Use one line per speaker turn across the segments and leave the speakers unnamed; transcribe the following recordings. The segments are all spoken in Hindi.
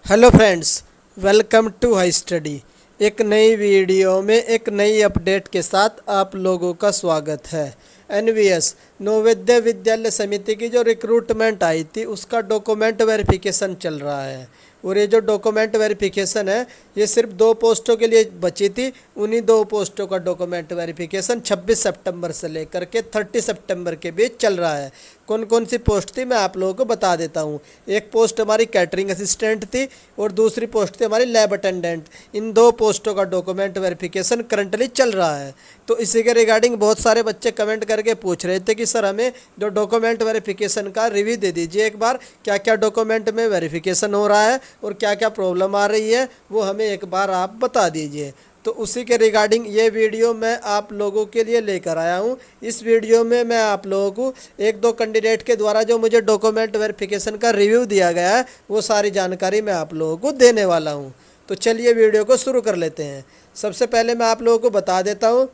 Hello friends, welcome to high study. एक नई वीडियो में एक नई अपडेट के साथ आप लोगों का स्वागत है। एनवीएस नवोदय विद्यालय समिति की जो रिक्रूटमेंट आई थी उसका डॉक्यूमेंट वेरिफिकेशन चल रहा है। और ये जो डॉक्यूमेंट वेरिफिकेशन है ये सिर्फ 2 पोस्टों के लिए बची थी। उन्हीं 2 पोस्टों का डॉक्यूमेंट वेरिफिकेशन 26 सितंबर से लेकर के 30 सितंबर के बीच चल रहा है। कौन कौन सी पोस्ट थी मैं आप लोगों को बता देता हूँ। एक पोस्ट हमारी कैटरिंग असिस्टेंट थी और दूसरी पोस्ट थी हमारी लैब अटेंडेंट। इन 2 पोस्टों का डॉक्यूमेंट वेरिफिकेशन करंटली चल रहा है। तो इसी के रिगार्डिंग बहुत सारे बच्चे कमेंट करके पूछ रहे थे कि सर हमें जो डॉक्यूमेंट वेरिफिकेशन का रिव्यू दे दीजिए एक बार, क्या क्या डॉक्यूमेंट में वेरिफिकेशन हो रहा है और क्या क्या प्रॉब्लम आ रही है वो हमें एक बार आप बता दीजिए। तो उसी के रिगार्डिंग ये वीडियो मैं आप लोगों के लिए लेकर आया हूँ। इस वीडियो में मैं आप लोगों को एक दो कैंडिडेट के द्वारा जो मुझे डॉक्यूमेंट वेरिफिकेशन का रिव्यू दिया गया है वो सारी जानकारी मैं आप लोगों को देने वाला हूँ। तो चलिए वीडियो को शुरू कर लेते हैं। सबसे पहले मैं आप लोगों को बता देता हूँ,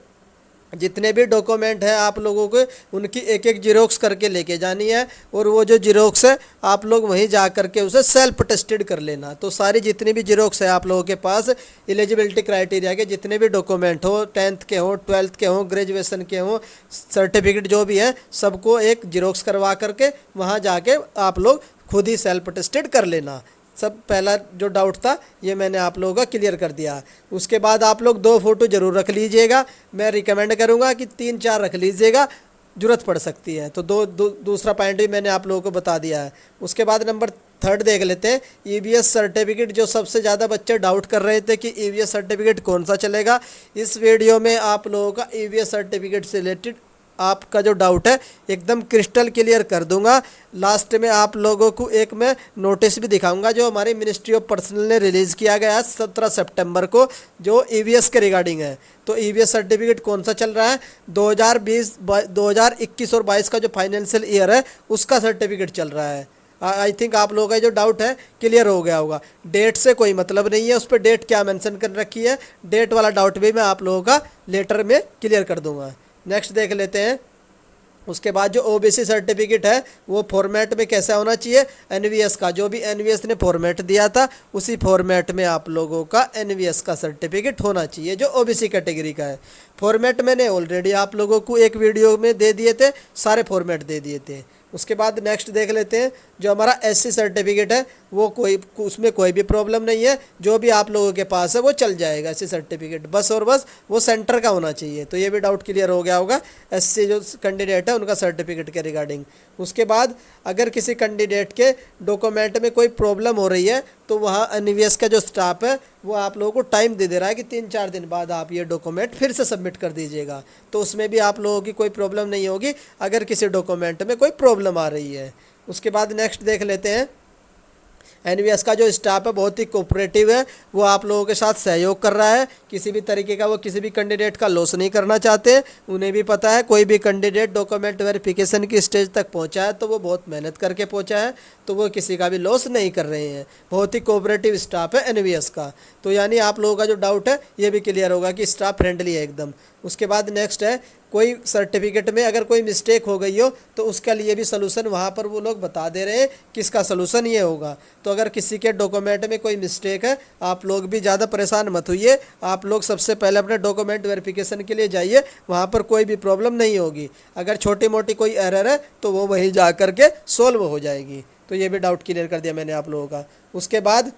जितने भी डॉक्यूमेंट हैं आप लोगों को उनकी एक एक जीरोक्स करके लेके जानी है और वो जो जीरोक्स है आप लोग वहीं जा करके उसे सेल्फ टेस्टेड कर लेना। तो सारी जितनी भी जीरोक्स है आप लोगों के पास एलिजिबिलिटी क्राइटेरिया के जितने भी डॉक्यूमेंट हो, 10th के हो, 12th के हो, ग्रेजुएशन के हो, सर्टिफिकेट जो भी है सबको एक जीरोक्स करवा करके वहाँ जाके आप लोग खुद ही सेल्फ टेस्टेड कर लेना। सब पहला जो डाउट था ये मैंने आप लोगों का क्लियर कर दिया। उसके बाद आप लोग 2 फोटो ज़रूर रख लीजिएगा। मैं रिकमेंड करूँगा कि 3-4 रख लीजिएगा, ज़रूरत पड़ सकती है। तो दूसरा पॉइंट भी मैंने आप लोगों को बता दिया है। उसके बाद नंबर 3 देख लेते हैं, ईवीएस सर्टिफिकेट। जो सबसे ज़्यादा बच्चे डाउट कर रहे थे कि ईवीएस सर्टिफिकेट कौन सा चलेगा, इस वीडियो में आप लोगों का ईवीएस सर्टिफिकेट से रिलेटेड आपका जो डाउट है एकदम क्रिस्टल क्लियर कर दूंगा। लास्ट में आप लोगों को एक मैं नोटिस भी दिखाऊंगा जो हमारी मिनिस्ट्री ऑफ पर्सनल ने रिलीज़ किया गया है 17 सितंबर को, जो ईवीएस के रिगार्डिंग है। तो ईवीएस सर्टिफिकेट कौन सा चल रहा है, 2021 और 22 का जो फाइनेंशियल ईयर है उसका सर्टिफिकेट चल रहा है। आई थिंक आप लोगों का जो डाउट है क्लियर हो गया होगा। डेट से कोई मतलब नहीं है, उस पर डेट क्या मेंशन कर रखी है, डेट वाला डाउट भी मैं आप लोगों का लेटर में क्लियर कर दूंगा। नेक्स्ट देख लेते हैं। उसके बाद जो ओबीसी सर्टिफिकेट है वो फॉर्मेट में कैसा होना चाहिए, एनवीएस का, जो भी एनवीएस ने फॉर्मेट दिया था उसी फॉर्मेट में आप लोगों का एनवीएस का सर्टिफिकेट होना चाहिए जो ओबीसी कैटेगरी का है। फॉर्मेट मैंने ऑलरेडी आप लोगों को एक वीडियो में दे दिए थे, सारे फॉर्मेट दे दिए थे। उसके बाद नेक्स्ट देख लेते हैं, जो हमारा एससी सर्टिफिकेट है वो उसमें कोई भी प्रॉब्लम नहीं है, जो भी आप लोगों के पास है वो चल जाएगा एससी सर्टिफिकेट, बस और बस वो सेंटर का होना चाहिए। तो ये भी डाउट क्लियर हो गया होगा एससी जो कैंडिडेट है उनका सर्टिफिकेट के रिगार्डिंग। उसके बाद अगर किसी कैंडिडेट के डॉक्यूमेंट में कोई प्रॉब्लम हो रही है तो वहाँ एनवीएस का जो स्टाफ है वो आप लोगों को टाइम दे दे रहा है कि 3-4 दिन बाद आप ये डॉक्यूमेंट फिर से सबमिट कर दीजिएगा। तो उसमें भी आप लोगों की कोई प्रॉब्लम नहीं होगी अगर किसी डॉक्यूमेंट में कोई प्रॉब्लम आ रही है। उसके बाद नेक्स्ट देख लेते हैं, एनवीएस का जो स्टाफ है बहुत ही कोऑपरेटिव है, वो आप लोगों के साथ सहयोग कर रहा है। किसी भी तरीके का वो किसी भी कैंडिडेट का लॉस नहीं करना चाहते। उन्हें भी पता है कोई भी कैंडिडेट डॉक्यूमेंट वेरिफिकेशन की स्टेज तक पहुंचा है तो वो बहुत मेहनत करके पहुंचा है, तो वो किसी का भी लॉस नहीं कर रहे हैं। बहुत ही कोऑपरेटिव स्टाफ है एनवीएस का। तो यानी आप लोगों का जो डाउट है ये भी क्लियर होगा कि स्टाफ फ्रेंडली है एकदम। उसके बाद नेक्स्ट है, कोई सर्टिफिकेट में अगर कोई मिस्टेक हो गई हो तो उसके लिए भी सलूशन वहाँ पर वो लोग बता दे रहे हैं कि इसका सलूशन ये होगा। तो अगर किसी के डॉक्यूमेंट में कोई मिस्टेक है आप लोग भी ज़्यादा परेशान मत होइए। आप लोग सबसे पहले अपने डॉक्यूमेंट वेरिफिकेशन के लिए जाइए, वहाँ पर कोई भी प्रॉब्लम नहीं होगी। अगर छोटी मोटी कोई एरर है तो वो वहीं जा कर के सोल्व हो जाएगी। तो ये भी डाउट क्लियर कर दिया मैंने आप लोगों का। उसके बाद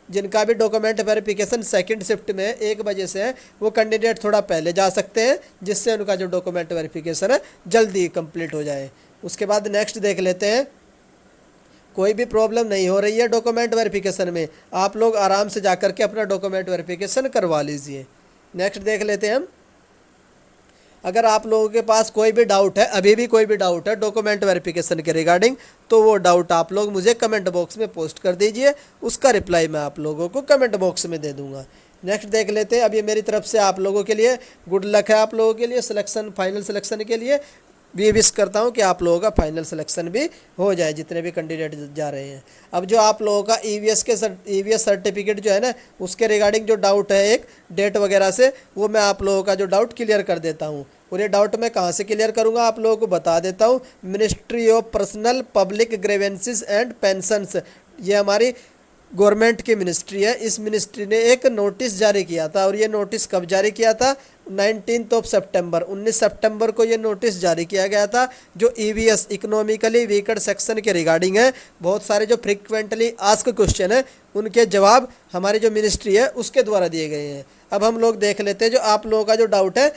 जिनका भी डॉक्यूमेंट वेरिफिकेशन सेकंड शिफ्ट में 1 बजे से है वो कैंडिडेट थोड़ा पहले जा सकते हैं, जिससे उनका जो डॉक्यूमेंट वेरिफिकेशन है जल्दी कंप्लीट हो जाए। उसके बाद नेक्स्ट देख लेते हैं, कोई भी प्रॉब्लम नहीं हो रही है डॉक्यूमेंट वेरिफिकेशन में, आप लोग आराम से जा कर के अपना डॉक्यूमेंट वेरिफिकेशन करवा लीजिए। नेक्स्ट देख लेते हैं हम, अगर आप लोगों के पास कोई भी डाउट है, अभी भी कोई भी डाउट है डॉक्यूमेंट वेरिफिकेशन के रिगार्डिंग, तो वो डाउट आप लोग मुझे कमेंट बॉक्स में पोस्ट कर दीजिए, उसका रिप्लाई मैं आप लोगों को कमेंट बॉक्स में दे दूंगा। नेक्स्ट देख लेते हैं, अब ये मेरी तरफ से आप लोगों के लिए गुड लक है, आप लोगों के लिए सिलेक्शन, फाइनल सिलेक्शन के लिए भी विश करता हूं कि आप लोगों का फाइनल सिलेक्शन भी हो जाए जितने भी कैंडिडेट जा रहे हैं। अब जो आप लोगों का ईवीएस सर्टिफिकेट जो है ना उसके रिगार्डिंग जो डाउट है एक डेट वगैरह से, वो मैं आप लोगों का जो डाउट क्लियर कर देता हूं। और ये डाउट मैं कहाँ से क्लियर करूँगा आप लोगों को बता देता हूँ, ministry of personnel public grievances and pensions, ये हमारी गवर्नमेंट की मिनिस्ट्री है, इस मिनिस्ट्री ने एक नोटिस जारी किया था। और ये नोटिस कब जारी किया था? 19 सितंबर 19 सितंबर को ये नोटिस जारी किया गया था, जो ईवीएस इकोनॉमिकली वीकर सेक्शन के रिगार्डिंग है। बहुत सारे जो फ्रिक्वेंटली आस्क्ड क्वेश्चन है उनके जवाब हमारी जो मिनिस्ट्री है उसके द्वारा दिए गए हैं। अब हम लोग देख लेते हैं, जो आप लोगों का जो डाउट है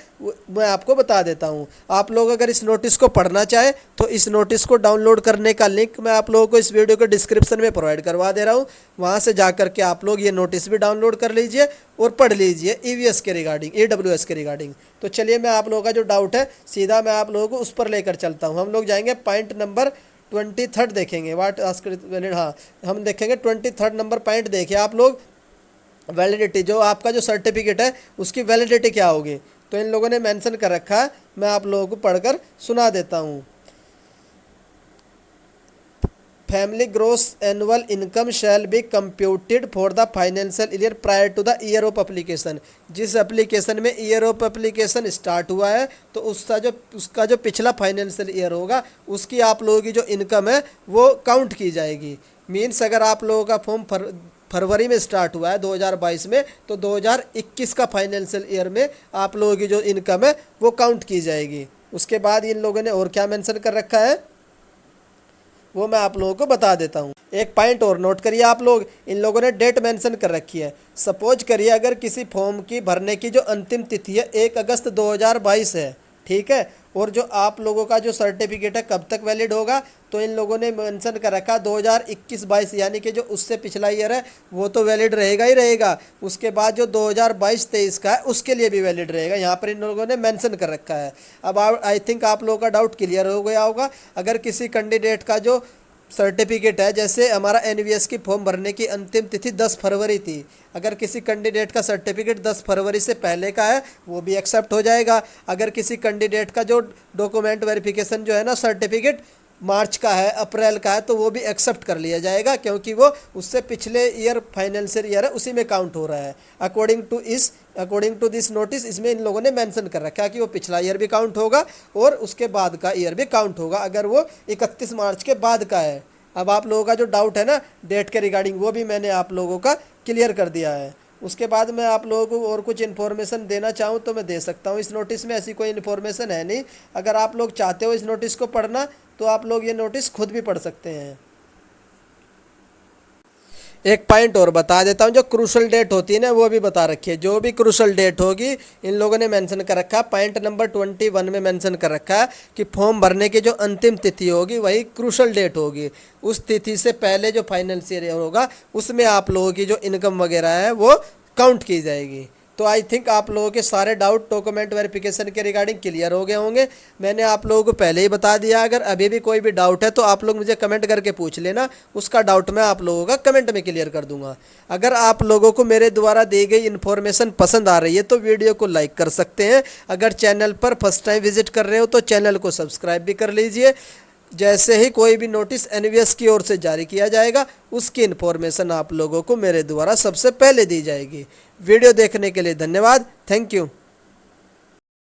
मैं आपको बता देता हूँ। आप लोग अगर इस नोटिस को पढ़ना चाहे तो इस नोटिस को डाउनलोड करने का लिंक मैं आप लोगों को इस वीडियो के डिस्क्रिप्शन में प्रोवाइड करवा दे रहा हूँ। वहाँ से जा करके आप लोग ये नोटिस भी डाउनलोड कर लीजिए और पढ़ लीजिए ईवीएस के रिगार्डिंग, ईडब्ल्यूएस के रिगार्डिंग। तो चलिए मैं आप लोगों का जो डाउट है सीधा मैं आप लोगों को उस पर लेकर चलता हूँ। हम लोग जाएंगे पॉइंट नंबर 23 देखेंगे, वाट आस्क वैलिड। हाँ, हम देखेंगे 23 नंबर पॉइंट। देखिए आप लोग, वैलिडिटी, जो आपका जो सर्टिफिकेट है उसकी वैलिडिटी क्या होगी, तो इन लोगों ने मेंशन कर रखा है। मैं आप लोगों को पढ़कर सुना देता हूँ। Family gross annual income shall be computed for the financial year prior to the year of application. जिस एप्लीकेशन में ईयर ऑफ एप्लीकेशन स्टार्ट हुआ है तो उसका जो पिछला फाइनेंशियल ईयर होगा उसकी आप लोगों की जो इनकम है वो काउंट की जाएगी। मीन्स अगर आप लोगों का फॉर्म फरवरी में स्टार्ट हुआ है 2022 में, तो 2021 का फाइनेंशियल ईयर में आप लोगों की जो इनकम है वो काउंट की जाएगी। उसके बाद इन लोगों ने और क्या मेंशन कर रखा है वो मैं आप लोगों को बता देता हूँ। एक पॉइंट और नोट करिए आप लोग, इन लोगों ने डेट मेंशन कर रखी है। सपोज करिए अगर किसी फॉर्म की भरने की जो अंतिम तिथि है 1 अगस्त 2022 है, ठीक है, और जो आप लोगों का जो सर्टिफिकेट है कब तक वैलिड होगा, तो इन लोगों ने मेंशन कर रखा 2021-22, यानी कि जो उससे पिछला ईयर है वो तो वैलिड रहेगा ही रहेगा। उसके बाद जो 2022-23 का है उसके लिए भी वैलिड रहेगा, यहाँ पर इन लोगों ने मेंशन कर रखा है। अब आई थिंक आप लोगों का डाउट क्लियर हो गया होगा। अगर किसी कैंडिडेट का जो सर्टिफिकेट है, जैसे हमारा एनवीएस की फॉर्म भरने की अंतिम तिथि 10 फरवरी थी, अगर किसी कैंडिडेट का सर्टिफिकेट 10 फरवरी से पहले का है वो भी एक्सेप्ट हो जाएगा। अगर किसी कैंडिडेट का जो डॉक्यूमेंट वेरिफिकेशन जो है ना सर्टिफिकेट मार्च का है, अप्रैल का है, तो वो भी एक्सेप्ट कर लिया जाएगा, क्योंकि वो उससे पिछले ईयर फाइनेंशियल ईयर है उसी में काउंट हो रहा है। अकॉर्डिंग टू दिस नोटिस, इसमें इन लोगों ने मेंशन कर रखा है कि वो पिछला ईयर भी काउंट होगा और उसके बाद का ईयर भी काउंट होगा अगर वो 31 मार्च के बाद का है। अब आप लोगों का जो डाउट है ना डेट के रिगार्डिंग, वो भी मैंने आप लोगों का क्लियर कर दिया है। उसके बाद मैं आप लोगों को और कुछ इन्फॉर्मेशन देना चाहूँ तो मैं दे सकता हूँ। इस नोटिस में ऐसी कोई इन्फॉर्मेशन है नहीं। अगर आप लोग चाहते हो इस नोटिस को पढ़ना तो आप लोग ये नोटिस खुद भी पढ़ सकते हैं। एक पॉइंट और बता देता हूँ, जो क्रूशल डेट होती है ना वो भी बता रखी है। जो भी क्रूशल डेट होगी इन लोगों ने मेंशन कर रखा है, पॉइंट नंबर 21 में मेंशन कर रखा है कि फॉर्म भरने की जो अंतिम तिथि होगी वही क्रूशल डेट होगी। उस तिथि से पहले जो फाइनेंशियल ईयर होगा उसमें आप लोगों की जो इनकम वगैरह है वो काउंट की जाएगी। तो आई थिंक आप लोगों के सारे डाउट डॉक्यूमेंट वेरिफिकेशन के रिगार्डिंग क्लियर हो गए होंगे। मैंने आप लोगों को पहले ही बता दिया। अगर अभी भी कोई भी डाउट है तो आप लोग मुझे कमेंट करके पूछ लेना, उसका डाउट मैं आप लोगों का कमेंट में क्लियर कर दूंगा। अगर आप लोगों को मेरे द्वारा दी गई इन्फॉर्मेशन पसंद आ रही है तो वीडियो को लाइक कर सकते हैं। अगर चैनल पर फर्स्ट टाइम विजिट कर रहे हो तो चैनल को सब्सक्राइब भी कर लीजिए। जैसे ही कोई भी नोटिस एनवीएस की ओर से जारी किया जाएगा उसकी इन्फॉर्मेशन आप लोगों को मेरे द्वारा सबसे पहले दी जाएगी। वीडियो देखने के लिए धन्यवाद। Thank you.